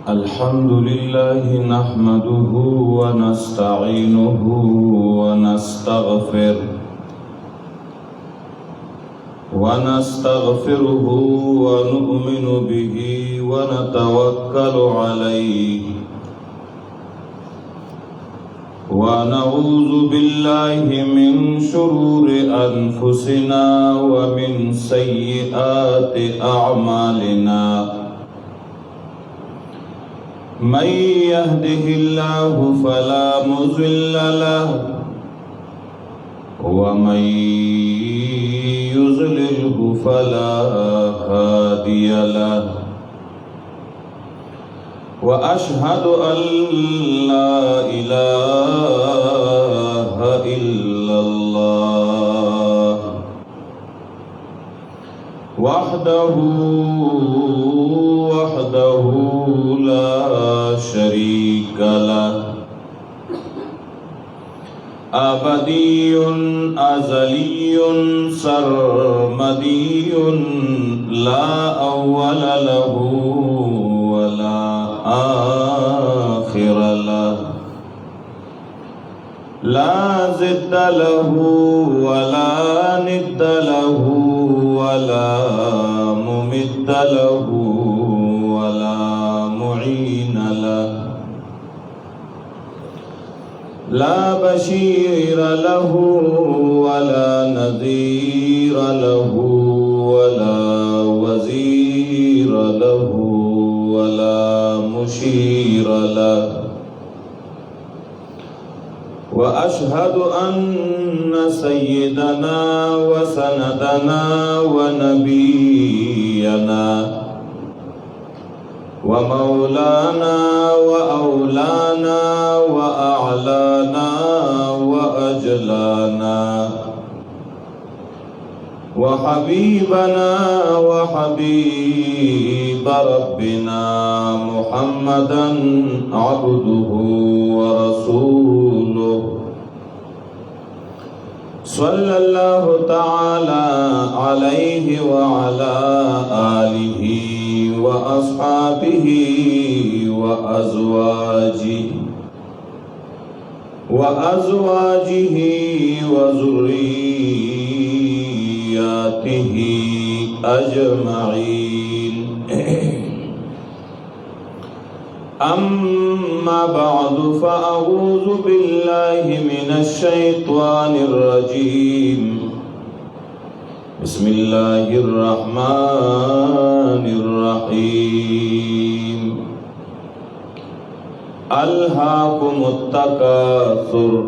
الحمد لله نحمده ونستعينه ونستغفره ونؤمن به ونتوكل عليه ونعوذ بالله من شرور أنفسنا ومن سيئات أعمالنا من يهده الله فلا مضل له ومن يضلله فلا هادي له وأشهد أن لا إله إلا الله وحده لا شريك له أبدي أزلي سرمدي لا أول له ولا آخر له لا ضد له ولا ند له ولا ممد له ولا معين له لا بشير له ولا نذير له ولا وزير له ولا مشير له وأشهد أن سيدنا وسندنا ونبينا ومولانا وأولانا وأعلانا وأجلانا وحبيبنا وحبيب ربنا محمدا عبده ورسوله صلى الله تعالى عليه وعلى آله وأصحابه وأزواجه وذرياته أجمعين أما بعد فأعوذ بالله من الشيطان الرجيم بسم الله الرحمن الرحيم ألهاكم التكاثر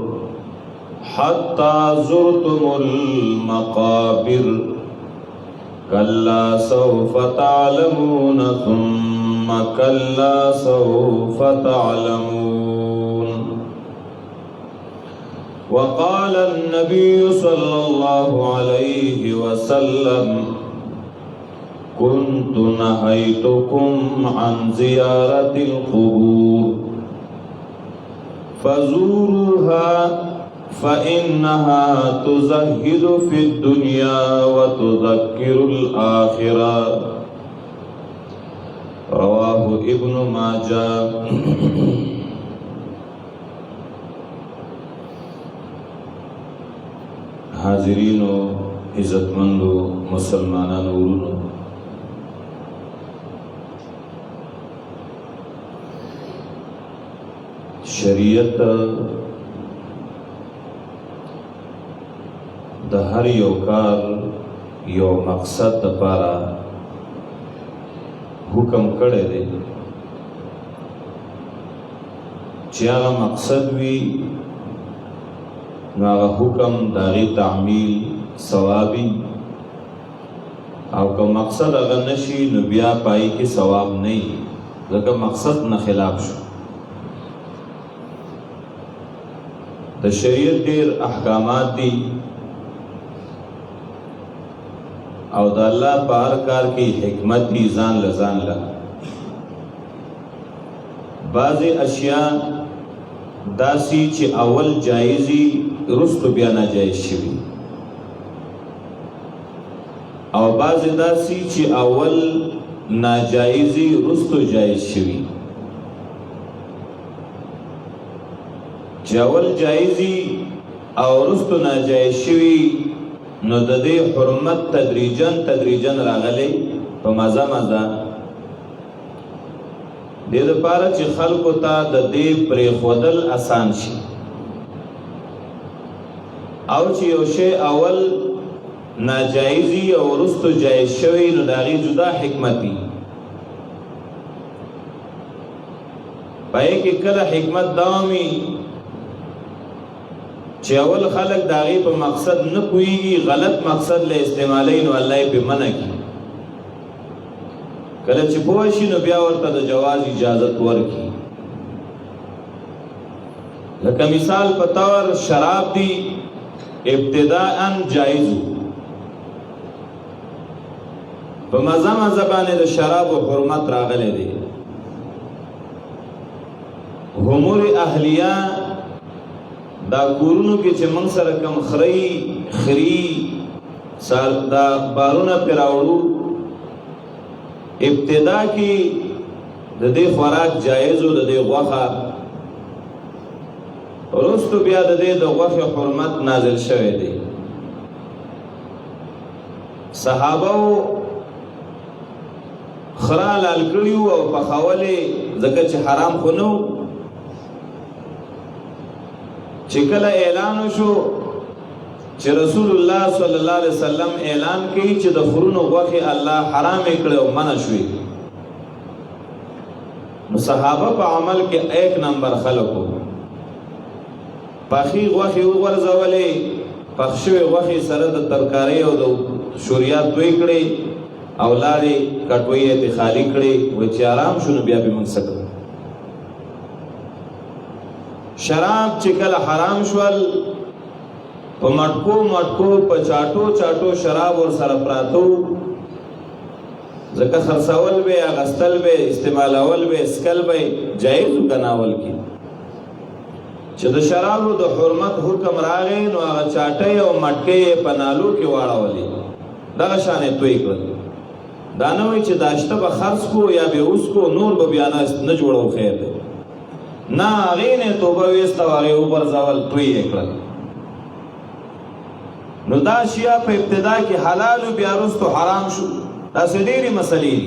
حتى زرتم المقابر كلا سوف تعلمون ثم كلا سوف تعلمون وقال النبي صلى الله عليه وسلم كنت نهيتكم عن زيارة القبور فزوروها فإنها تزهد في الدنيا وتذكر الآخرة رواه ابن ماجه حاضرینو عزتمندو مسلمانانو ورونو شریعت د هر یو کار یو مقصد لپاره حکم کړی دی چې هغه مقصد وي نو هغه حکم د هغې تعمیل ثوابي او که مقصد هغه نشي نو بیا پای کې ثواب نه وي ځکه مقصد نه خلاف شو د شریعت ډېر احکامات دي او د الله په هر کار کې حکمت دي ځان له بعضې اشیاء داسي چې اول جایزي رستو بیا ناجایز شوي او بعض داسي چې اول ناجایزی رستو جایز شوی، چې اول جایزی او رستو ناجایز شوی، نو د دې حرمت تدریجن راغلی په مزه دې دپاره چې خلکو ته د دې پرېښودل آسان شي، او چې یو شی اول ناجایزی او رستو جایز شوی، نو د هغې جدا حکمت وي. په هغې کې کله حکمت دا وي چې اول خلک د هغې په مقصد نه پوهېږي، غلط مقصد له استعمالوي، نو الله یې پې منع کړي. کله چې پوه شي نو بیا ورته د جواز اجازت ورکړي. لکه مثال په طور شراب دی ابتداءً جایز، په مزه باندې د شرابو حرمت راغلی دی. امور اهلیه دا کورونو کې چې موږ سره کم خري دا بارونه پې راوړو، ابتدا کې د دې خوراک جایز و، د دې غوښه، وروستو بیا د دې د غوښې حرمت نازل شوی دی. صحابه خره حلال کړي وو او پخولې، ځکه چې حرام خو نه و. چې کله اعلان وشو چې رسول الله صلی الله علیه وسلم اعلان کوي چې د خرونو غوښې الله حرام کړي او منع شوي، نو صحابه په عمل کې 1 نمبر خلکو پخې غوښې وغورځولې، پخ شوې غوښې سره د ترکارۍ او د شوریات دوی کړې او لارې کټوۍ یې خالي کړې، وایي چې آرام شو نو بیا به موږ څه کړو. شراب چې کله حرام شول، په مټکو په چاټو شراب ور سره پراتو، ځکه خرڅول به، اغستل به، استعمالول به، اسکل به جایز وګڼول کی. چې د شرابو د حرمت حکم راغی، نو هغه چاټۍ او مټکۍ یې په نالو کې واړولې، دغه شان یې توی کړل. دا نه وایي چې دا شته به خرڅ کو یا به اوس کو، نور به بیا نه جوړو، خیر دی. نه، هغې نه توبه ویسته او هغې وغورځول، توی یې کړل. نو دا شیعه په ابتدا کې حلال و، بیا وروستو حرام شو. داسې ډېرې مسلې دي.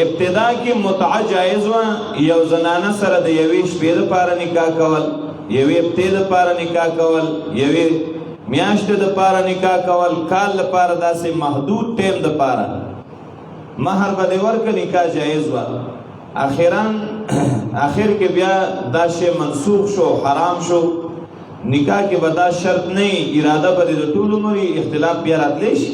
ابتدا کې متعه جایز وه، یو زنانه سره د یوې شپې دپاره نکاح کول، یوې هفتې دپاره نکاح کول، یوې میاشتې دپاره نکاح کول، کال دپاره، داسې محدود ټیم دپاره مهر به دې ورکړه، نکاح جایز وه. آخر کې بیا دا شی منسوخ شو، حرام شو. نکاح کې به دا شرط نه وي، اراده به دې د ټول عمر وي، اختلاف بیا راتلی شي.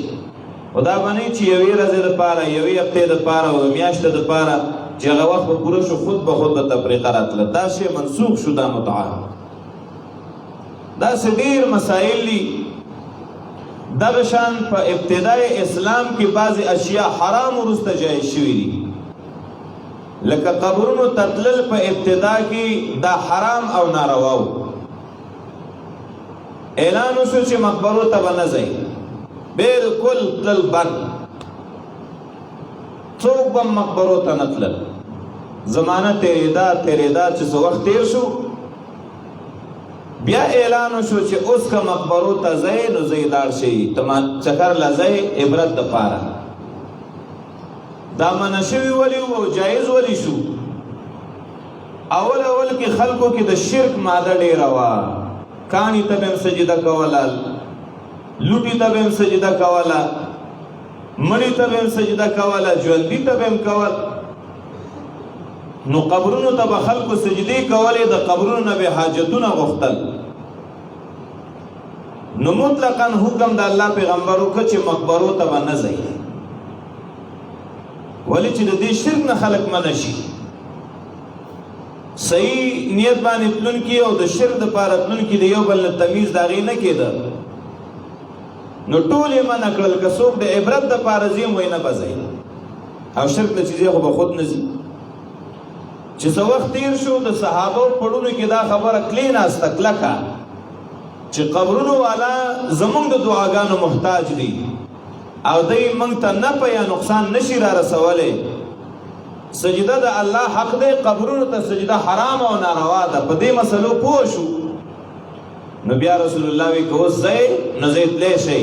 خو دا به نه وي چې یوې ورځې دپاره، یوې هفتې دپاره او میاشتې دپاره چې هغه وخت به پوره شو، خود به تفریقه راتله. دا شی منسوخ شو، دا متعه. داسې ډېر مسایل دي. دغه شان په ابتدای اسلام کې بعضې اشیاء حرام وروسته جایز شوي دي، لکه قبرونو ته تلل په ابتدا کې دا حرام او ناروا و. اعلان وشو چې مقبرو ته به نه ځئ، بالکل تلل بند، څوک به مقبرو ته نه تلل. زمانه تېرېدا چې څه وخت تېر شو، بیا اعلان وشو چې اوس که مقبرو ته ځئ نو ځئ لاړ شئ، چکر له ځئ عبرت دپاره. دا منع شوي ولې و او جایز ولې شو؟ اول کې خلکو کې د شرک ماده ډېره وه. کاڼي ته به هم سجده کوله، لوټي ته به هم سجده کوله، مړي ته به هم سجده کوله، ژوندي ته به هم کول. نو قبرونو ته به خلکو سجدې کولې، د قبرونو نه به حاجتونه غوښتل. نو مطلقاً حکم د الله پیغمبر وکړه چې مقبرو ته به نه ځئ، ولې چې د دې شرک نه خلک منع شي. صحیح نیت باندې تلونکي او د شرک دپاره تلونکي د یو بل نه تمیز د هغې نه کېده، نو ټول یې منع کړل. که څوک د عبرت دپاره ځي وایي نه به ځئ، او شرک نه چې ځي خو به خود نه ځي. چې څه وخت تېر شو، د صحابو پړونو کې دا خبره کلې ناسته کلکه چې قبرونو والا زمونږ د دعاګانو محتاج دي او دوی موږ ته نفع یا نقصان نشي را رسولی. سجده د الله حق دی، قبرونو ته سجده حرام او ناروا ده. په دې مسلو پوه شو نو بیا رسول الله وی که اوس ځئ نو ځئ تلی شئ،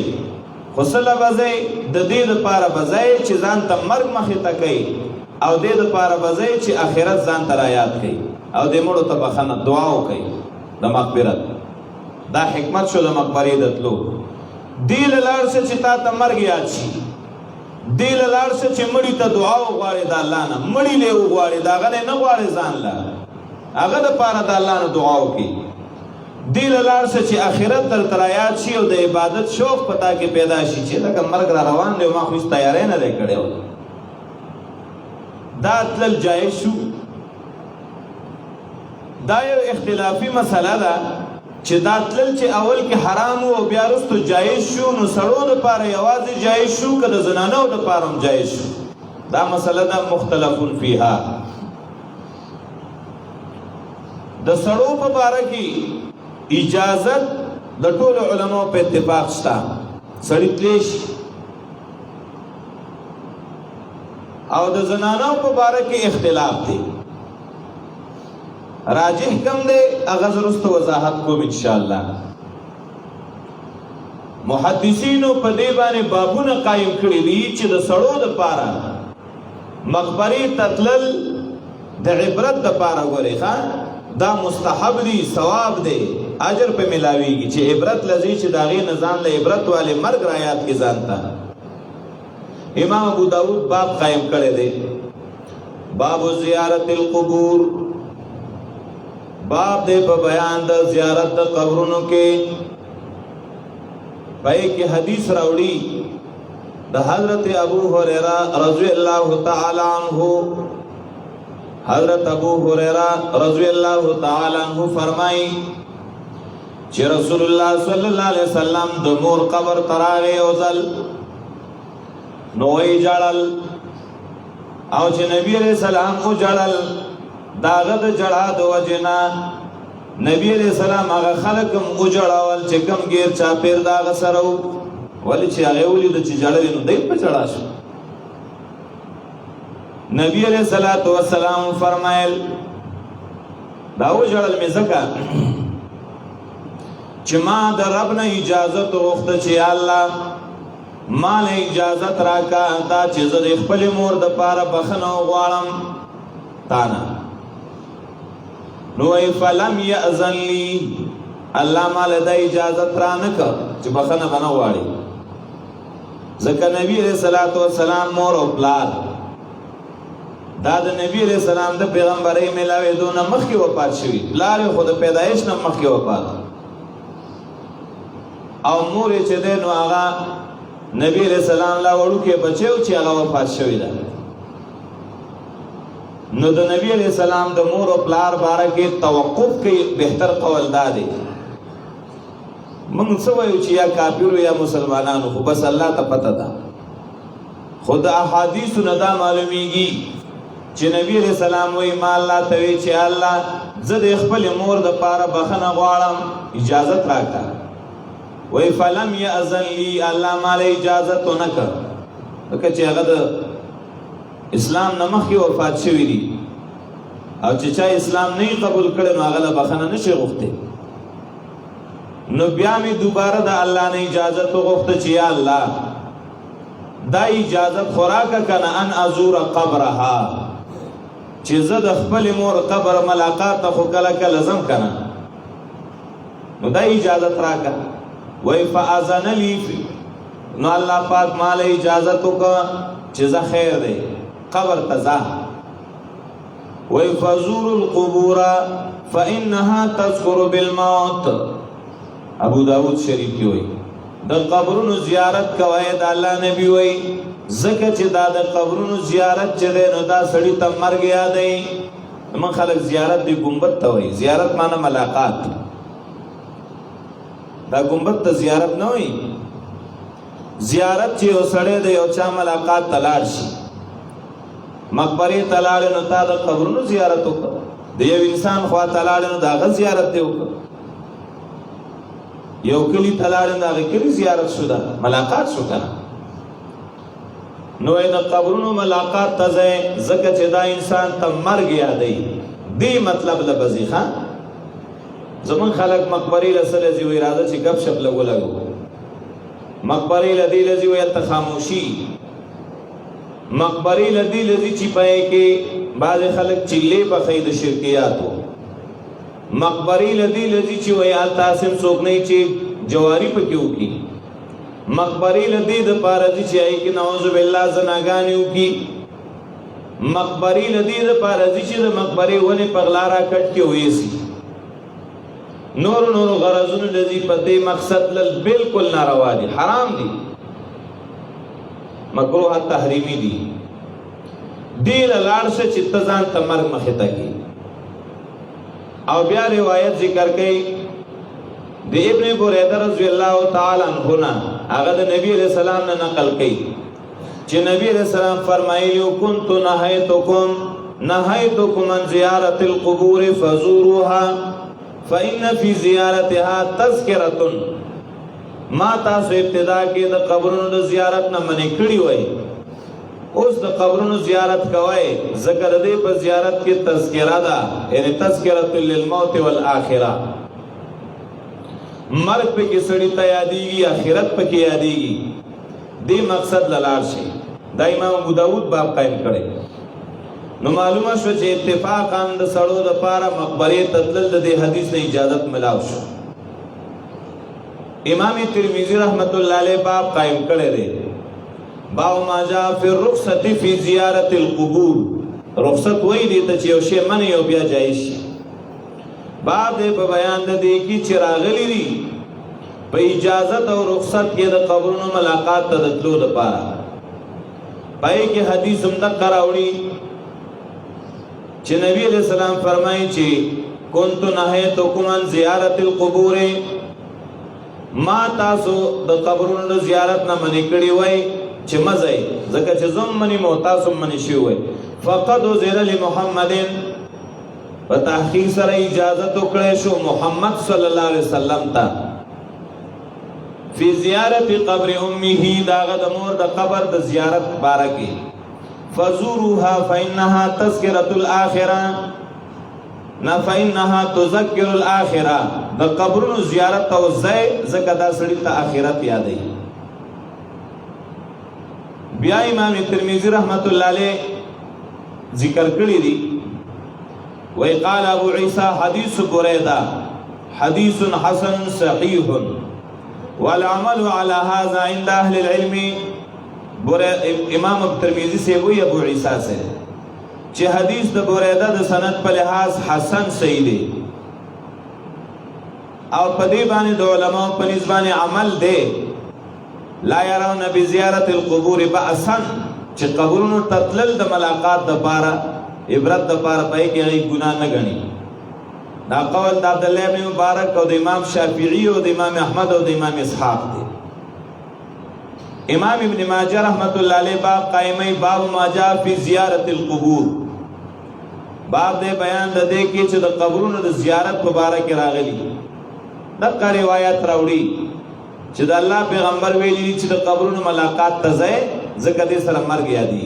خو څله به ځئ د دې دپاره به ځئ چې ځان ته مرګ مخې ته کوئ او دې دپاره به ځئ چې آخرت ځان ته رایاد کوئ او دې مړو ته بخښنه دعا وکئ د مغفرت. دا حکمت شو د مقبرې د تلو. دې له لاړ شه چې تا ته مرګ یاد شي، دې له لاړ شه چې مړي ته دعا وغواړې د الله نه، مړي له وغواړې د هغه نه غواړې ځان له، هغه دپاره د الله نه دعا وکړي. دې له لاړ شه چې آخرت درته رایاد شي او د عبادت شوق په تا کې پیدا شي چې لکه مرګ را روان دی او ما خو هېڅ تیاری نه دی کړی. دا تلل جایز شو. دا یو اختلافي مسله ده چې دا تلل چې اول کې حرام او بیا وروسته جایز شو، نو سړو دپاره یوازې جایز شو که د زنانو دپاره هم جایز شو؟ دا مسله ده مختلف فیها. د سړو په باره کې اجازت د ټولو علماو په اتفاق شته، سړی تلی شي. او د زنانو په باره کې اختلاف دی. راجح کم دی هغه زه وروسته وضاحت کوم انشاءالله. محدثینو په دې باندې بابونه قایم کړي دي چې د سړو دپاره مقبرې ته تلل د عبرت دپاره ګورئ ښه دا مستحب دی، ثواب دی، اجر په ملاویږي چې عبرت لذي چې د هغې نه ځان له عبرت والے مرګ رایاد کې ځان ته. امام ابو داود باب قائم کړی دی، باب زیارت القبور، باب دی په بیان د زیارت د قبرونو کې. پای کې حدیث راوړي د حضرت ابو هريره رضی الله تعالی عنہ. حضرت ابو هريره رضی الله تعالی عنہ فرمایي چې رسول الله صلی الله علیه وسلم د مور قبر تراغه او ځل نو یې جړل او چې نبی علیہ السلام کو جړل داغه د جړا د وجنا نبی علیہ السلام هغه خلکم او جړاول چې کم غیر چا پیر داغه سره ولی چې هغه ولید چې جړل نو دای په جړا شو. نبی علیہ الصلوۃ والسلام فرمایل دا و جړل می زکا چې ما د رب نه اجازه وغوښته چې الله ما له اجازه راکا دا چې زه د خپل مور د پاره بخنه غواړم تانا. نو فلم یأذن لی، الله ما له د اجازه را نه کړ چې بخنه بنه غواړي. ځکه نبی علیہ الصلوۃ والسلام مور او پلار دا د نبی علیہ السلام د پیغمبرۍ ملاوېدو نه مخکې وفات شوي، پلار یې خو د پیدایش نه مخکې وفات او مور یې چې دی نو هغه نبی علیہ السلام لا وړوکی بچی و چې هغه وفات شوی ده. نو د نبی علیہ السلام د مور او پلار باره کې توقف کوي بهتر قول دا دی. موږ څه وایو چې یا کافرو یا مسلمانانو، خو بس الله ته پته ده. خو د احادیثو نه دا معلومیږي چې نبی علیہ السلام وایي ما الله ته وایي چې الله زه د خپل مور د پاره بخنه غواړم اجازت راکړه. وی فلم یأذن لی، الله ماله اجازت ونه کړ ځکه چې هغه د اسلام نه مخکې وفات شوي دي او چې چا اسلام نه قبول کړی نو هغه له بخنه نشي غوښتی. نو بیا مې دوباره د الله نه اجازت وغوښته چې یا الله دا اجازت خو راکړه که نه ان ازور قبرها، چې زه د خپل مور قبر ملاقات ته خو کله کله ځم که نه، نو دا اجازت راکړه. وی فاذن لی، نو الله پاک ماله اجازت وکړه چې زه خیر دی قبر ته ځه. وی فزور القبور فانها تذکر بالموت. ابو داود شریف کی وی د قبرونو زیارت کوي د الله نبی وی ځکه چې دا د قبرونو زیارت چې دی نو دا سړی ته مرګ یادوي. من خلک زیارت دی ګمبد ته وی، زیارت معنی ملاقات، دا گنبد ته زیارت نه وي. زیارت چې یو سړی د یو چا ملاقات ته لاړ شي، مقبرې ته لاړې نو تا د قبرونو زیارت وکړه، د یو انسان خوا ته لاړې نو د هغه زیارت دې وکړه. یو کلی تلاړ د هغه کلی زیارت شو ده ملاقات شو کنه نو د قبرونو ملاقات ته ځای ځکه چې دا انسان ته مرګ یادوي دې مطلب له بځي ښه زمون خلک مقبرې له څه لځي وایي راځه چې ګپ شپ لږ ولګو مقبرې له دې لځي وایي هلته خاموشي مقبرې له دې لځي چې پای کې بعضې خلک چیلې پخوي د شرکیاتو مقبرې له دې لځي چې وایي هلته هسې څوک نه چې جواري پکې وکړي مقبرې له دې دپاره ځي چې هغې کې نعوذ بالله زناګانې وکړي مقبرې له دې دپاره ځي چې د مقبرې ونې په غلا راکټ کې ویسي نورو غرضونو له ځي په دې مقصد لل بالکل ناروا دي حرام دي مکروه تحریمی دي دې له لاړ شه چې ته ځان ته مرګ مخې ته کړي او بیا روایت ذکر کوي د ابن بریده رضی الله تعالی عنہ نه هغه د نبی علیہ السلام نه نقل کوي چې نبی علیہ السلام فرمایلی كنت نهیتکم عن زیارت القبور فزوروها فإن في زیارتها تذکرة ما تاسو ابتدا کې د قبرونو د زیارت نه منې کړی وای اوس د قبرونو زیارت کوي ذکر دې په زیارت کې تذکرہ ده یعنی تذکرة للموت والآخرة مرګ په کې سړی ته یادېږي آخرت په کې یادېږي دې مقصد لاړ شي دا امام ابو داود باب قائم کړي نو معلومه شو چې اتفاقاً د سړو دپاره مقبرې ته تلل د دې حدیث نه اجازت ملاو شو امام ترمذی رحمت الله علیه باب قائم کړی دی باب ما جاء فی الرخصة فی زیارت القبور رخصت وایي دې ته چې یو شی منې او بیا جایز شي باب دې په بیان د دې کې چې راغلی دي په اجازت او رخصت کې د قبرونو ملاقات ته د تلو دپاره پای کې حدیث هم دقه راوړي چې نبی علیہ السلام فرمایي چې كنت نهیتکم عن زیارت القبور ما تاسو د قبرونو د زیارت نه منې کړي وای چې مزه ځکه چې زم منې مو تاسو منې شوي وای فقد زیر لمحمد په تحقیق سره اجازت وکړی شو محمد صلی الله علیه وسلم ته فی زیارت قبر امه داغه د مور د قبر د زیارت باره کې فزوروها فإنها تذکرة الآخرة نا فإنها تذکر الآخرة د قبرونو زیارت او ځای ځکه دا سړي ته آخرت یادوي بیا امام ترمذی رحمت الله علیه ذکر کړی دی وی قال ابو عیسی حدیث بریدہ حدیث حسن صحیح والعمل على هذا عند اهل العلم امام ترمذی سے وی ابو عیسی سے چې حدیث د بریدہ د سند په لحاظ حسن صحیح دی او په دې باندې د علماء په نسبت عمل دی لا يرون بزیارت القبور بأسا چې قبرونو تتلل د ملاقات د پاره عبرت د پاره پای کې هیڅ ګناه نه غني دا قول د عبد الله بن مبارک او د امام شافعی او د امام احمد او د امام اسحاق دی امام ابن ماجه رحمت الله علیه باب قائمه باب ما جاء فی زیارت القبور باب دې بیان د دې کې چې د قبرونو د زیارت په اړه کې راغلي دغه روایت راوړي چې د الله پیغمبر ویلي چې د قبرونو ملاقات ته ځای ځکه دې سره مرګ یادي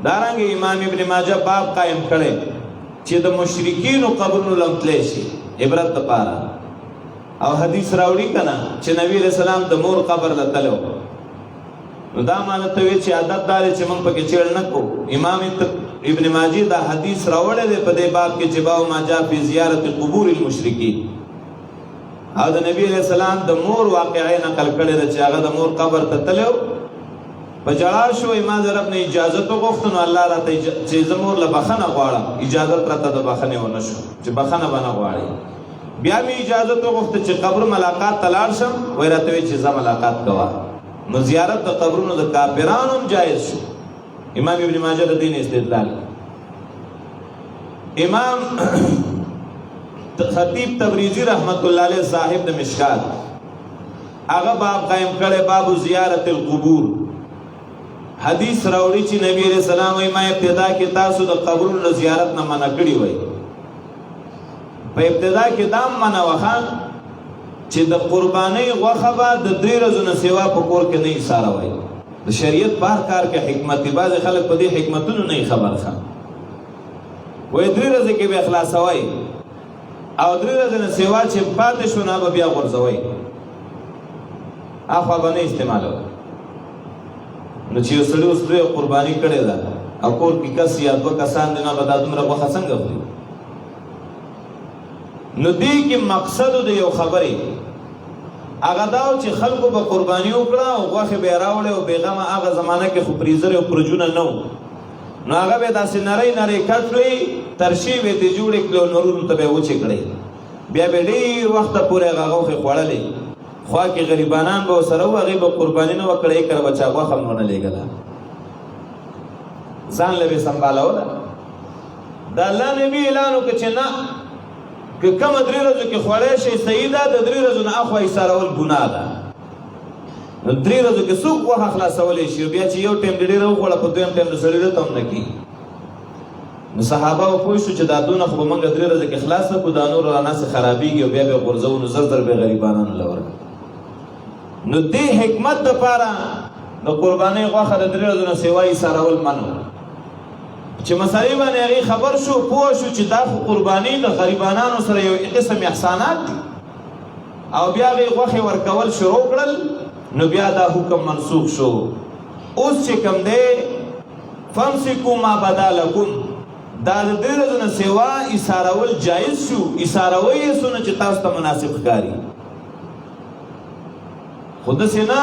دارنګ امام ابن ماجه باب قائم کړي چې د مشرکین قبرونو لمتلی شي عبرت لپاره او حدیث راوړي کنه چې نبی رسول الله د مور قبر لتلو نو دا معنی ته وی چې عادت دار چې موږ پکې چیړ نه کو امام ابن ماجه دا حدیث راوړل دی په دې باب کې چې باب ما جاء فی زیارت قبور المشرکین او د نبی علیہ السلام د مور واقعې نقل کړي چې هغه د مور قبر ته تلو په جړا شو ایمان رب نه اجازه وغوښتنه نو الله راته چې زمور له بخنه غواړم اجازه راته د بخنه ونه شو چې بخنه بنه غواړي بیا می اجازه وغوښته چې قبر ملاقات تلاړ شم وای راته چې زما ملاقات کوا نو زیارت د قبرونو د کافرانو هم جایز شو امام ابن ماجه د دین استدلال امام خطیب تبریزی رحمت الله علیه صاحب د مشکات هغه باب قائم کړي باب زیارت القبور حدیث راوړي چې نبی علیہ السلام ما ابتدا کې تاسو د قبرونو زیارت نه منع کړی وای په ابتدا کې دام منع وخان چې د قربانۍ غوښه به د 3 ورځو نه سوا په کور کې نه ایساروئ. د شریعت په هر کار کې حکمت دی. بعضې خلک په دې حکمتونو نه خبر ښه وایي 3 ورځې کې به خلاصوئ او 3 ورځې نه سوا چې پاتې شو نه به بیا غورځوئ، هاخوا به نه استعمالوئ. نو چې یو سړي اوس لویه قرباني کړې ده او کور کې کس یا 2 کسان دي، نو به دا دومره غوښه څنګه خوري؟ نو دې کې مقصد د یو خبرې هغه دا و چې خلکو به قرباني وکړه او غوښې به یې راوړې او بېغمه هغه زمانه کې خو فریزر او فرجونه نه و، نو هغه به یې داسې نری نری کټ کړئ، ترشي به یې ترې جوړې کړې او نورونو ته به یې وچې کړئ، بیا به یې ډېر وخته پورې هغه غوښې خوړلې. خوا کې غریبانان به ورسره وو، هغې به قرباني نه وه کړې، کله به چا غوښه هم ونه لېږله، ځان له به یې سنبالوله. د الله نبي اعلان وکړه چې نه، که کومه 3 ورځو کې خوړی شي صحیح ده، د 3 ورځو نه اخوا ایسارول ګناه ده. نو 3 ورځو کې څوک غوښه خلاصولی شي، بیا چې یو ټایم د ډېره وخوړه په دویم ټایم د سړي ته هم نه کېږي. نو صحابه به پوه شو چې دا دونه خو به موږ 3 ورځې کې خلاص نه کړو، دا نور راناسې خرابېږي او بیا به یې غورځوو، نو زر زر به یې غریبانانو له ورکړو. نو دې حکمت دپاره د قربانۍ غوښه د 3 ورځو نه سوا ایسارول منو. چې مسئلې باندې هغې خبر شو، پوه شو چې دا خو قرباني د غریبانانو سره یو قسم احسانات دي او بیا هغې غوښې ورکول شروع کړل، نو بیا دا حکم منسوخ شو. اوس چې کوم دی فامسکو ما بدا لکم، دا د 3 ورځو نه سوا ایسارول جایز شو، ایساروئ یې څونه چې تاسو ته مناسب ښکاري. خو داسې نه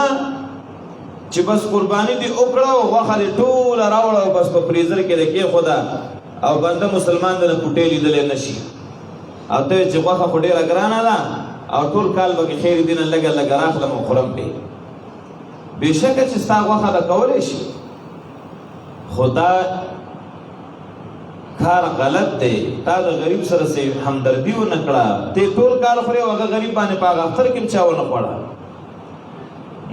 چې بس قرباني دې وکړه او غوښه دې ټوله راوړه او بس په فریزر کې دې کېښوده او بنده مسلمان د نه پوټې لیدلی نه شي، او ته چې غوښه خو ډېره ګرانه ده او ټول کال به کې خیر دې نه لږه لږه راخلم او خورم پرې. بېشکه چې ستا غوښه ده کولی شي، خو دا کار غلط دی. تا د غریب سره همدردي ونه کړه، ته ټول کال خورې او هغه غریب باندې په هغه اختر کې هم چا ونه خوړه.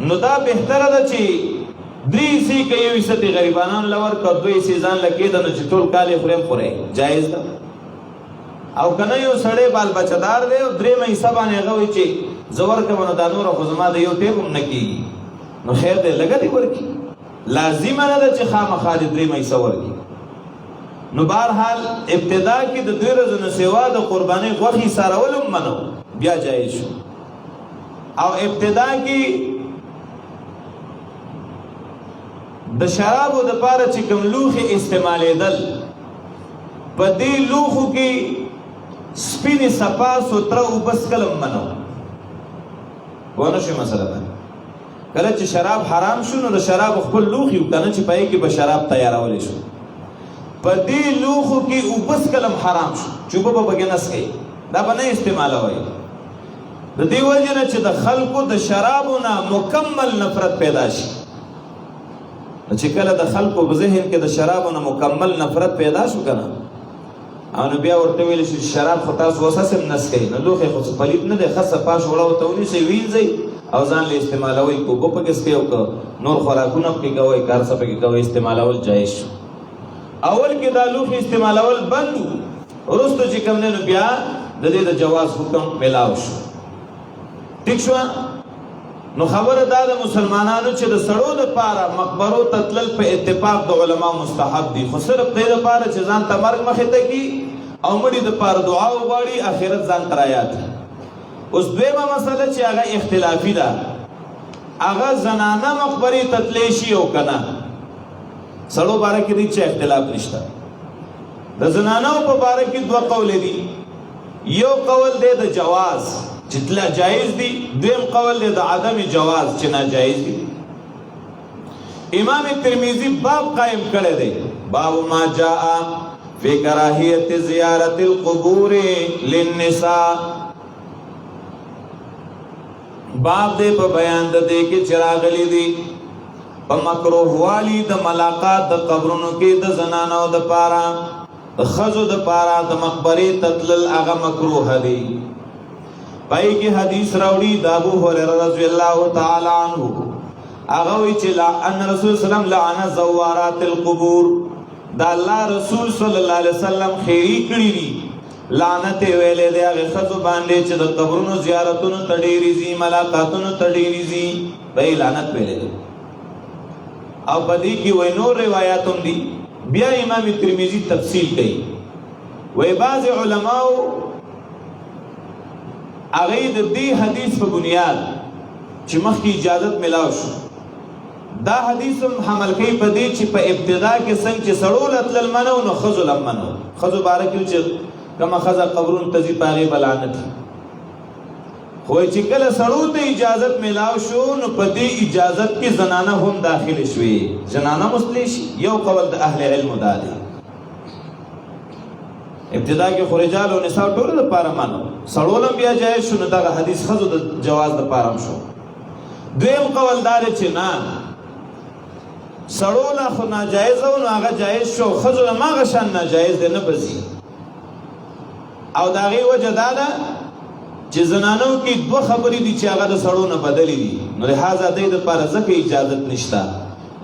نو دا بهتره ده چې 3 حصې که یو حصه دې غریبانانو له ورکړه، 2 حصې ځان له کېده، نو چې ټول کال یې خورې هم خورې جایز ده. او که نه یو سړی بال بچهدار دی او 3مه حصه باندې هغه وایي چې زه ورکړم، نو دا نوره خو زما د یو ټیپ هم نه کېږي، نو خیر دی لږه دې ورکړي، لازمه نه ده چې خامخا دې 3مه حصه ورکړي. نو بهرحال ابتدا کې د 3 ورځو نه سوا د قربانۍ غوښې ایسارول هم منو، بیا جایز شو. او ابتدا کې د شرابو دپاره چې کوم لوښي استعمالېدل، په دې لوښو کې سپینې صفا سوتره اوبه څښل هم منو. پوه نه شوې مسله ده؟ کله چې شراب حرام شو، نو د شرابو خپل لوښي و که نه چې په هغې کې به شراب تیارولی شو، په دې لوښو کې اوبه څښل هم حرام شو چې اوبه به پکې نه څښئ، دا به نه استعمالوئ. د دې وجې نه چې د خلکو د شرابو نه مکمل نفرت پیدا شي. چې کله د خلکو په ذهن کې د شرابو نه مکمل نفرت پیدا شو که نه، او نو بیا ورته ویلی شو چې شراب خو تاسو اوس هسې هم نه څښئ، نو لوښی خو څه پلیت نه دی، ښه صفا شوړه ورته ونیسئ، وینځئ او ځان له استعمالوئ، که اوبه پکې څښئ او که نور خوراکونه پکې کوئ، که هر څه پکې کوئ، استعمالول جایز شو. اول کې دا لوښي استعمالول بند وو، وروسته چې کوم دی نو بیا د دې د جواز حکم میلاو شو. ټیک شوه؟ نو خبره دا د مسلمانانو چې د سړو دپاره مقبرو ته تلل په اتفاق د علماو مستحب دي، خو صرف دې دپاره چې ځان ته مرګ مخې ته کي او مړي دپاره دعا وغواړي، آخرت ځان ته رایاد. اوس دویمه مسله چې هغه اختلافي ده، هغه زنانه مقبرې ته تللی شي او که نه. سړو باره کې هیڅ اختلاف نشته. د زنانو په باره کې 2 قول دي. یو قول دی د جواز چې تله جایز دي، دویم قول دی د عدم جواز چې ناجایز دي. امام ترمذی باب قائم کړی دی، باب ما جاء فی کراهیت زیارت القبور للنساء. باب دی په بیان د دې کې چې راغلی دی په مکروه والی د ملاقات د قبرونو کې د زنانو دپاره، د ښځو دپاره د مقبرې ته تلل هغه مکروه دی. پای کې حدیث راوړي د ابو هريره رضی الله تعالی عنه، هغه وایي چې ان رسول سلام لعن زوارات القبور، دا الله رسول صلی الله علیه وسلم خیری کړي دي لعنت ویلې دی هغه ښځو باندې چې د قبرونو زیارتونو ته ډېرې ځي ملاقاتونو ته ډېرې ځي به یې لعنت ویلې دی او په دې کې وایي نور روایات هم دي بیا امام ترمذي تفصیل کوي وایي بعض علماو هغوی د دې حدیث په بنیاد چې مخکې اجازت ملاو شو دا حدیث هم حمل کوي په دې چې په ابتدا کې څنګه چې سړو له تلل منو نو ښځو له منو ښځو باره کې چې کومه ښځه قبرونو ته ځي په هغې به لعنت وي خو چې کله سړو ته اجازت ملاو شو نو په دې اجازت کې زنانه هم داخل شوې زنانه مسلې شي یو قول د اهل علمو دا دی ابتدا کې خو رجال او نساء ټولو دپاره منو سړو له بیا جایز شو نو دغه حدیث ښځو د جواز دپاره هم شو دویم قول دا دی چې نه سړو له خو ناجایزه و نو هغه جایز شو ښځو له هماغه شان ناجایز دی نه به ځي او د هغې وجه دا ده چې زنانو کې دوه خبرې دي چې هغه د سړو نه بدلې دي نو لحاظه دی دپاره ځکه اجازت نشته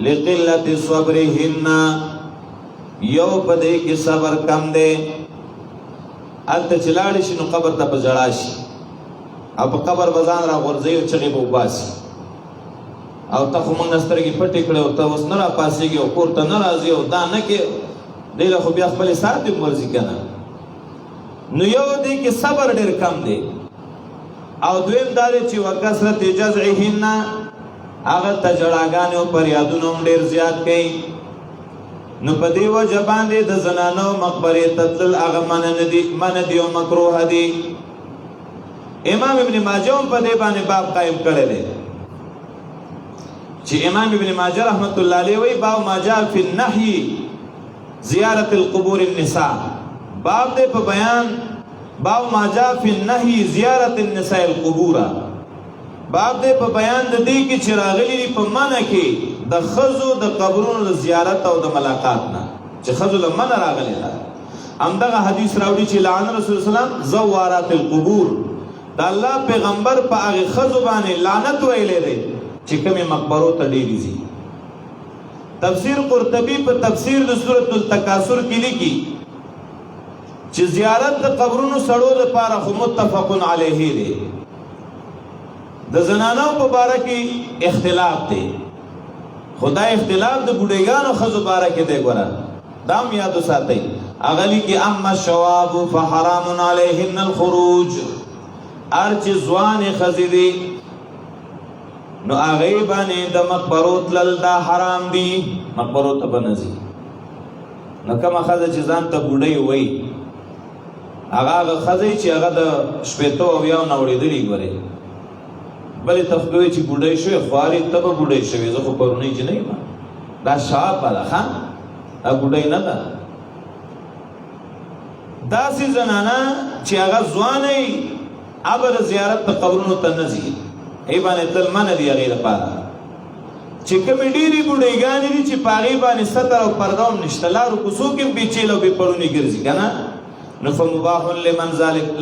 لقلت صبرهن یو په دې کې صبر کم دی هلته چې لاړې شي نو قبر ته به ژړا شي او په قبر به ځان راغورځوي او چغې به وباسي او ته خو موږ نه سترګې پټې کړې او ته اوس نه راپاڅېږې او کور ته نه راځې او دا نه کې دی له خو بیا خپلې ساعت هم ورځي که نه نو یو دی کې صبر ډېر کم دی او دویم دا دی چې وکثرت جزعهن هغه ته ژړاګانې او فریادونه هم ډېر زیات کوي نو په دې وجه باندې د زنانو مقبرې ته تلل هغه منع دي او مکروه دي امام ابن ماجه هم په دې باندې باب قایم کړی دی چې امام ابن ماجه رحمت الله علیه وایي باب ما جاء فی النهی زیارت القبور النساء باب دې په بیان باب ما جاء فی النهی زیارت النساء القبور باب دې په بیان د دې کې چې راغلي دي په منع کې د ښځو د قبرونو د زیارت او د ملاقات نه چې ښځو له منع راغلی ده همدغه حدیث راوړي چې لعن رسول الله زوارات القبور د الله پیغمبر په هغې ښځو باندې لعنت ویلی دی چې کومې مقبرو ته ډېرې ځي تفسیر قرطبي په تفسیر د سورة التکاثر کې لیکي چې زیارت د قبرونو سړو دپاره خو متفق علیه دی د زنانو په باره کې اختلاف دی خو دا اختلاف د بوډېګانو ښځو باره کې دی ګوره دا هم یاد وساتئ هغه لیکي اما الشواب فحرام علیهن الخروج هر چې ځوانې ښځې دي نو هغې باندې د مقبرو تلل دا حرام دي مقبرو ته به نه ځي نو کومه ښځه چې ځان ته بوډۍ وایي هغه ښځې چې هغه د شپېتو اویاو نه اورېدلي ګورې بلې ته خو چې بوډۍ شوې خوارې ته به بوډۍ شوې زه خو پرونۍ چې نه یم دا شاپه ده ښه دا بوډۍ نه ده داسې زنانه چې هغه ځوانه وي هغه د زیارت د قبرونو ته نه ځي ای باندې تل منع دي هغې لپاره چې کومې ډېرې بوډۍ دي چې په هغې باندې ستر او پرده هم نشته لارو کوڅو کې هم بېچیل او بې پړونې ګرځي که نه نو فمباح لمن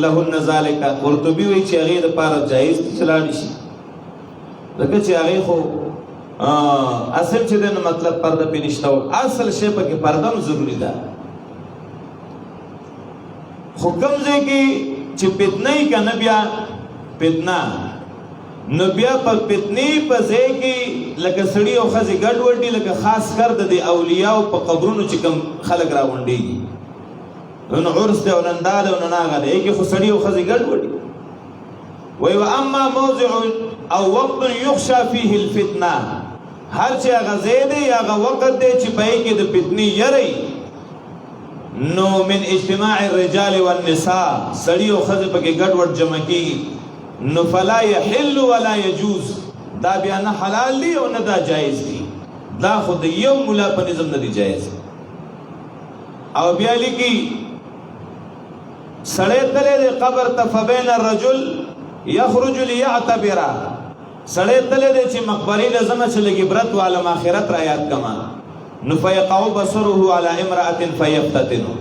لهن ذلک قرطبي وایي چې هغې لپاره جایز دي چې لاړې شي ځکه چې هغې خو اصل چې دی نو مطلب پرده پې نشته اصل شی پکې پرده هم ضروري ده خو کوم ځای کې چې فتنه یې که نه بیا فتنه نو بیا په فتنې په ځای کې لکه سړي او ښځې ګډوډ دي لکه خاص کر د دې اولیاو په قبرونو چې کوم خلک راغونډېږي نو عرس دی او نندا دی او نناغه دی کې خو سړي او ښځې ګډوډ دي وایي واما موضع او وقت یخشا فیه الفتنه هر چې هغه ځای دی یا هغه وخت دی چې په هغې کې د فتنې یری نو من اجتماع الرجال والنساء سړي او ښځې پکې ګډوډ جمع کېږي نو فلا یحل ولا یجوز دا بیا نه حلال دی او نه دا جایز دی دا خو د یو ملا په نظم نه دی جایز او بیا لیکي سړی تللی دی قبر ته فبین الرجل یخرج لیعتبر سړی تللی دی چې مقبرې له ځمه چې لږ عبرت والم آخرت را یاد کما نو فیقع بصره علی امرأة فیفتتنو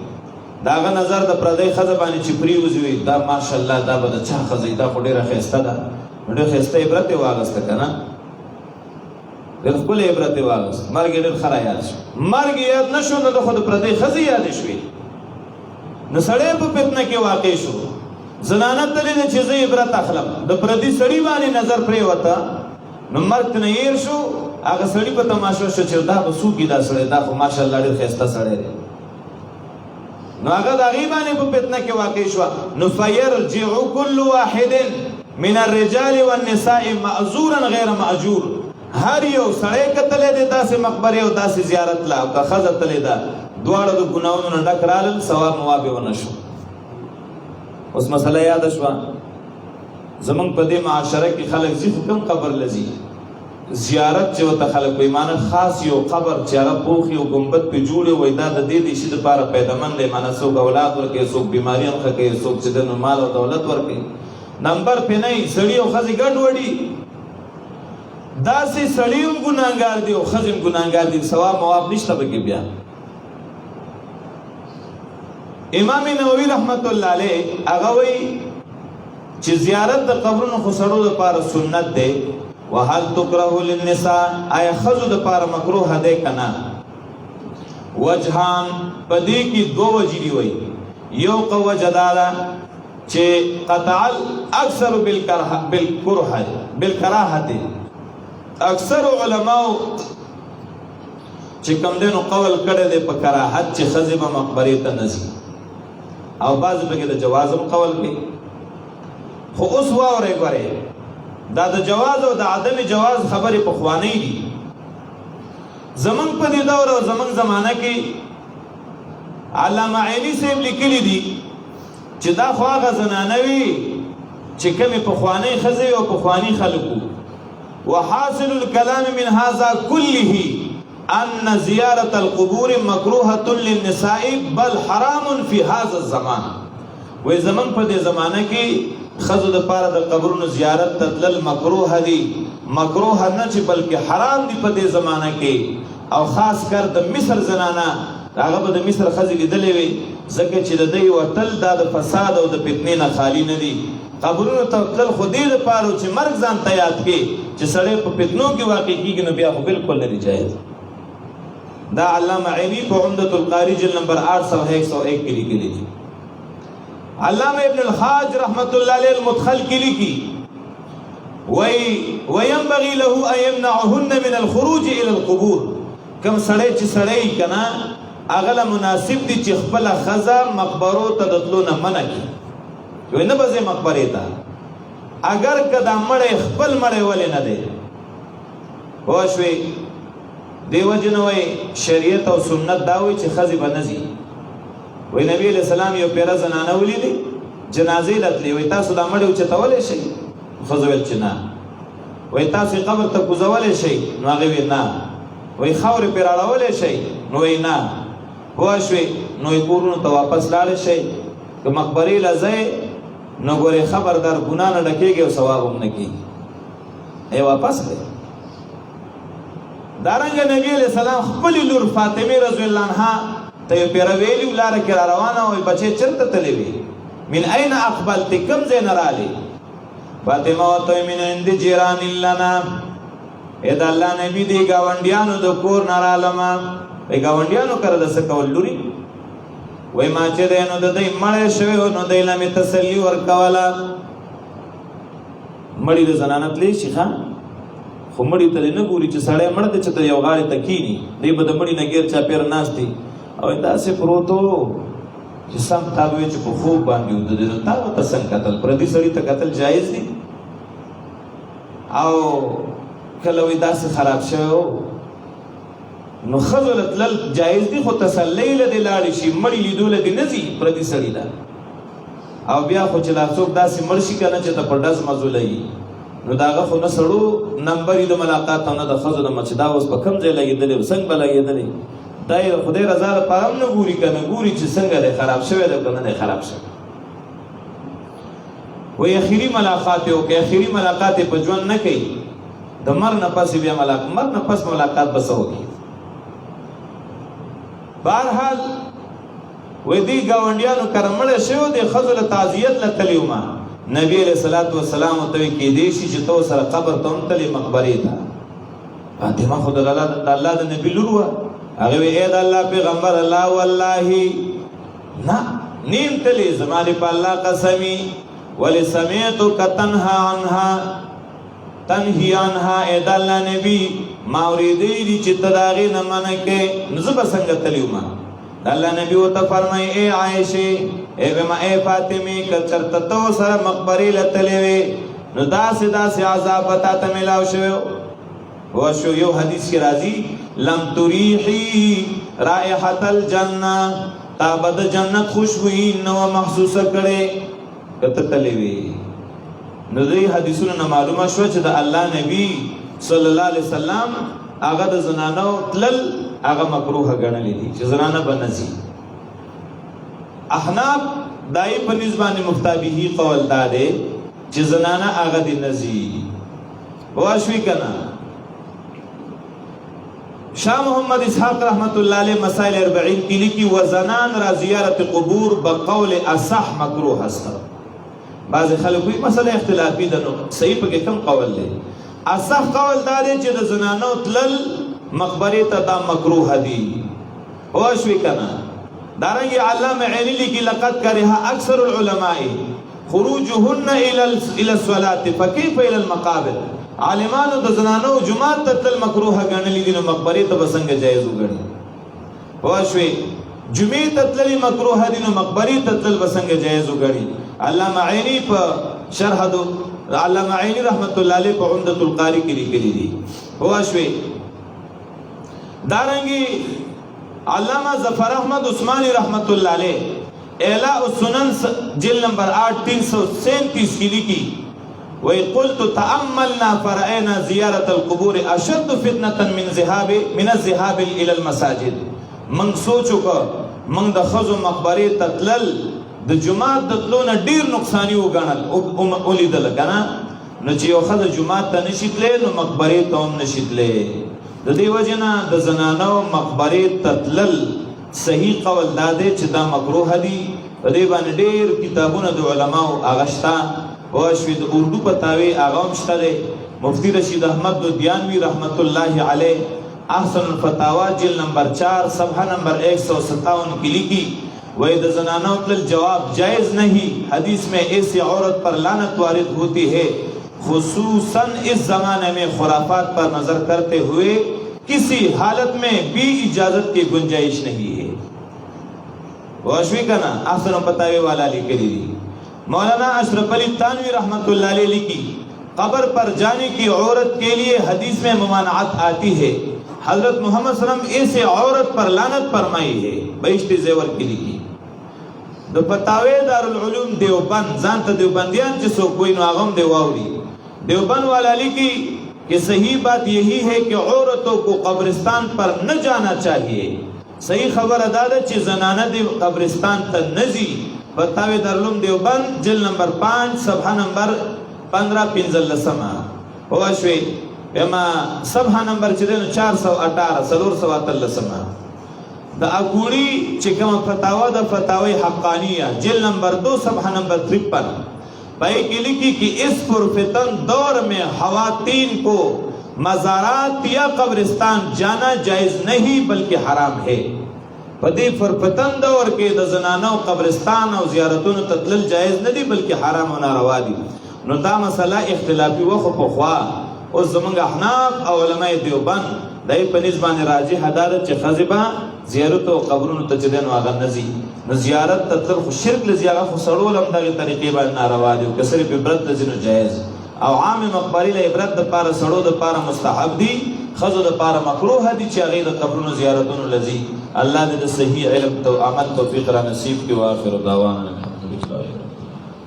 دا هغه نظر د پردۍ ښځه باندې چې پریوځي وي دا ماشاءالله دا به د چا ښځه دا خو ډېره ښایسته ده نو ډېر ښایسته عبرت یې واغسته که نه ډېر ښکلی عبرت یې واغسته مرګ یې ډېر ښه را یاد شو مرګ یې یاد نه شو نو د خو د پردۍ ښځې یادې شوې نو سړی په فتنه کې واقع شو زنانه تللی ده چې زه عبرت اخلم د پردي سړي باندې نظر پرېوته نو مرګ ته نه هیر شو هغه سړي په تماشا شو چې دا به څوک دا سړی دا خو ماشاءالله ډېر ښایسته سړی دی نو هغه د هغې باندې په فتنه کې واقع شوه نو فیرجع کل واحد من الرجال والنساء معذورا غیر مأجور هر یو سړی کتلی دی داسې مقبرې او داسې زیارت لا او که ښځه تلې ده دواړه د ګناهونو نه ډک رالل ثواب مواب یې ونه شو اوس مسله یاده شوه زمونږ په دې معاشره کې خلک ځي خو کوم قبر له ځي زیارت چې ورته خلک وایي مانه خاص یو قبر چې هغه پوخ یو ګنبد پې جوړ وي دا د دې شي دپاره پیدمند دی مانه څوک اولاد ورکوي څوک بیماري هم ښه کوي څوک چې د مال او دولت ورکوي نمبر پې نه وي سړي او ښځې ګډ وړي داسې سړي هم ګناهګار دي او ښځې هم ګناهګار دي ثواب مواب نشته پکې بیا امام نووي رحمت الله علیه هغه وایي چې زیارت د قبرونو خو سړو دپاره سنت دی وهل تکره للنساء آیا ښځو دپاره مکروه دی که نه وجهان په دې کې دوه وجې دي وایي یو وجه دا ده چې قطع اکثر بالکراهت اکثر علماو چې کوم دی نو قول کړی دی په کراهت چې ښځې به مقبرې ته نه ځي او بعضې پکې د جواز هم قول کوي خو اوس واورئ ګورئ دا د جواز او د عدم جواز خبرې پخوانۍ دي زمونږ په دې دور او زمونږ زمانه کې علامه عیني صاحب لیکلي دي چې دا خو هغه زنانه وي چې کومې پخوانۍ ښځې او پخواني خلک وو وحاصل الكلام من هذا كله ان زيارة القبور مكروهة للنساء بل حرام في هذا الزمان وې زمونږ په دې زمانه کې ښځو دپاره د قبرونو زیارت ته تلل مکروه دي مکروه نه چې بلکې حرام دي په دې زمانه کې او خاص کر د مصر زنانه هغه به د مصر ښځې لیدلې وي ځکه چې د دوی وتل دا د فساد او د فتنې نه خالي نه دي قبرونو ته تلل خو دې دپاره چې مرګ ځان ته یاد کړي چې سړی په فتنو کې واقع کېږي نو بیا خو بالکل نه دي جایز دا علامه عیني په عمدة القاری جلد نمبر 8 صفحه 101 کې لیکلي دي علامه ابن الحاج رحمت الله علیه المدخل کې لیکي وينبغي له ان يمنعهن من الخروج الى القبور کم سړی چې سړی کنا اغله مناسب دي چې خپل ښځه مقبرو ته د تلو نه منع کړي وایي نه به ځې مقبرې ته اگر که دا مړی خپل مړی ولې نه دی پوه شوې دې وجې نه وایي شریعت او سنت دا وایي چې ښځې به نه ځي وی نبی علیہ السلام یو پیره زنانه ولیدې جنازې له تلې وایي تاسو دا مړی اوچتولی شئ ښځو ویل چې نه وایي تاسو قبر ته کوزولی شئ نو هغې ویل نه وایي خاورې پرې راړولی شئ نو وایي نه پوه شوې نو یې کورونو ته واپس لاړې شئ که مقبرې له ځئ نو ګورې خبردار ګناه نه ډکېږي او ثواب هم نه کېږي ای واپس کړئ دارنګه نبی علیہ السلام خپلې لور فاطمې رضی الله عنها ته یو پیره ویلي لاره کې را روانه وای بچې چېرته تللی وې من این اقبلت کوم ځای نه رالې فاطمه ورته وایي من عند جیران لنا ای د الله نبي دی ګاونډیانو د کور نه رالمه وایي ګاونډیانو کره د څه کول لوري وایي ما چې دی نو د دوی مړی شوی و نو دوی له مې تسلي ورکوله مړي د زنانه تللی شي ښه خو مړي ته نه ګوري چې سړی مړ دی چې ته یو غاړې ته کښېني دی به د مړي نه ګیر چاپېره ناست دي او داسې پروت و چې سم تا به وایي چې په خوب باندې ودرېد نو تا ورته څنګه کتل پردي سړي ته کتل جایز دي او کله وایي داسې خراب شوی و نو ښځو له تلل جایز دي خو تسلی له دې لاړې شي مړي لیدو له دې نه ځي پردي سړي له او بیا خو چې لا څوک داسې مړ شي که نه چې ته په ډز مزولوي نو د هغه خو نه سړو نمبر یې د ملاقات او نه د ښځو د چې دا اوس په کوم ځای لګېدلی څنګه به لګېدلی دا یې د خدای رضا لپاره هم نه ګوري که نه ګوري چې څنګه دی خراب شوی دی که نه دی خراب شوی وایي اخري ملاقات یې وکړي اخري ملاقات یې په ژوند نه کوي د مرګ نه پس بیا مرګ نه پس ملاقات به څه وکړي بهرحال وایي دوی ګاونډیانو کره مړی شوی دی ښځو له تعزیت له تللی وم نبی علیہ الصلوۃ والسلام ته وایي کېدی شي چې ته سره قبر ته هم تلې مقبرې ته فاطمه خو د الله د نبي لور وه هغې وایي ای د الله پیغمبر الله والله نه نیم تلی زمانی پا اللہ قسمی ولی سمیتو کتنہا عنہا تنہی عنہا اید اللہ نبی ماوریدی دی چیتا داغی نمانکے نزب سنگا تلیو ما اللہ نبی ہوتا فرمائی اے عائشی اے بما اے فاطمی کل چرتتو سر مقبری لتلیوے نو دا سی عذاب بتا تمیلاو شویو وشو یو حدیث کی رازی لم تریحی رائحت الجنہ تابد جنت خوشبوئی نو محسوس کرے کتتلیوے نو دی حدیثونو معلومه شو چې د الله نبی صلی الله علیه وسلم هغه د زنانو تلل هغه مکروه ګڼلی دي چې زنانه بنزي احناف دای په نسبت مفتابهی قول داده چې زنانه هغه دي نزي واشوي کنا شاہ محمد اسحاق رحمت اللہ علیہ مسائل 40 کی لکھی وزنان را زیارت قبور بقول اصح مکروه است بعض خلقوی مسئلہ اختلافی دنو صحیح پا کم قول لے اصح قول دارے چی دا زنانو تلل مقبری تا دا مکروح دی واشوی کنا دارنگی علام عینی لکی لقد کرها اکثر العلماء خروجهن الى الصلاة فکیف الى المقابر عالمانو دا زنانو جماعت تا تلل مکروح گرنلی دینو مقبری تا بسنگ جائزو گرنی واشوی جمعی تتللی مکروح دینو مقبری تتلل بسنگ جائزو گرنی علامہ عینی پا شرح دو علامہ عینی رحمت اللہ علیہ پا عمدت القاری کلی کلی دی ہواشوی دارنگی علامہ ظفر احمد عثمانی رحمت اللہ علیہ اعلاء السنن جل نمبر 8 337 کلی کی وَقُلْتُ تَأَمَّلْنَا فَرَأَيْنَا زِيَارَةَ الْقُبُورِ أَشَدُّ فِتْنَةً مِنَ الذِّهَابِ إِلَى الْمَسَاجِدِ من سوچو کا من د خزو مقبری تتلل د جماعت تتلون ډیر نقصانی وګڼل اولیدل کنه نو چې یو خزه جماعت ته نشیتلې نو مقبری ته هم نشیتلې د دې وجنه د زنانو مقبری تتلل صحیح قول داده چې دا مکروه دي په دې باندې ډیر کتابونه د علماو اغشتا او شوی د اردو پتاوی اغام شته مفتی رشید احمد دودیانوی رحمت الله علیه احسن الفتاوا جلد نمبر 4 صفحہ نمبر 157 کی لکھی وَإِذَا د زنانوں تلل جواب جائز نہیں حدیث میں ایسی عورت پر لعنت وارد ہوتی ہے خصوصاً اس زمانے میں خرافات پر نظر کرتے ہوئے کسی حالت میں بھی اجازت کی گنجائش نہیں ہے واشوی کنا احسن الفتاوی والا لکھ لی مولانا اشرف علی تانوی رحمت اللہ علیہ لکھی قبر پر جانے کی عورت کے لیے حدیث میں ممانعت آتی ہے حضرت محمد صلی اللہ علیہ وسلم ایسے عورت پر لعنت فرمائی ہے بہشت زیور کی لکھی دو فتاوی دارالعلوم دیوبند زانتا دیوبندیان جسو کوئی ناغم دیواوری دیوبند والا لکھی کہ صحیح بات یہی ہے کہ عورتوں کو قبرستان پر نہ جانا چاہیے صحیح خبر ادادہ چی زنانہ دی قبرستان تا نزی فتاوی دارالعلوم دیوبند جل نمبر 5 صفحہ نمبر 15 پنزل لسمہ ہواشوی اما صفحہ نمبر 418 سلور سواتل لسمہ دا اکوڑی چکم فتاوہ دا فتاوی حقانیہ جل نمبر 2 صفحہ نمبر 53 بھائی کی لکھی کہ اس پرفتن دور میں خواتین کو مزارات یا قبرستان جانا جائز نہیں بلکہ حرام ہے پدی پرفتن دور کے دا زنانو قبرستان او زیارتون تطلل جائز نہیں بلکہ حرام و ناروا دی نو دا مسئلہ اختلافی وخو پخوا او زمانگ احناف او علماء دیوبند دای په نسبت راجح حدارت چې خزبا زیارت او قبرونو ته چدن واغ نزي نو زیارت تر خو شرک لزیاغه خو سړول هم دغه طریقې باندې ناروا دي او کسر په برت زینو جایز او عام مقبری له عبرت د پاره سړو د پاره مستحب دي خزو د پاره مکروه دي چې هغه د قبرونو زیارتونو لزي الله دې صحیح علم او عمل توفیق را نصیب کړي واخر دعوانا الحمدلله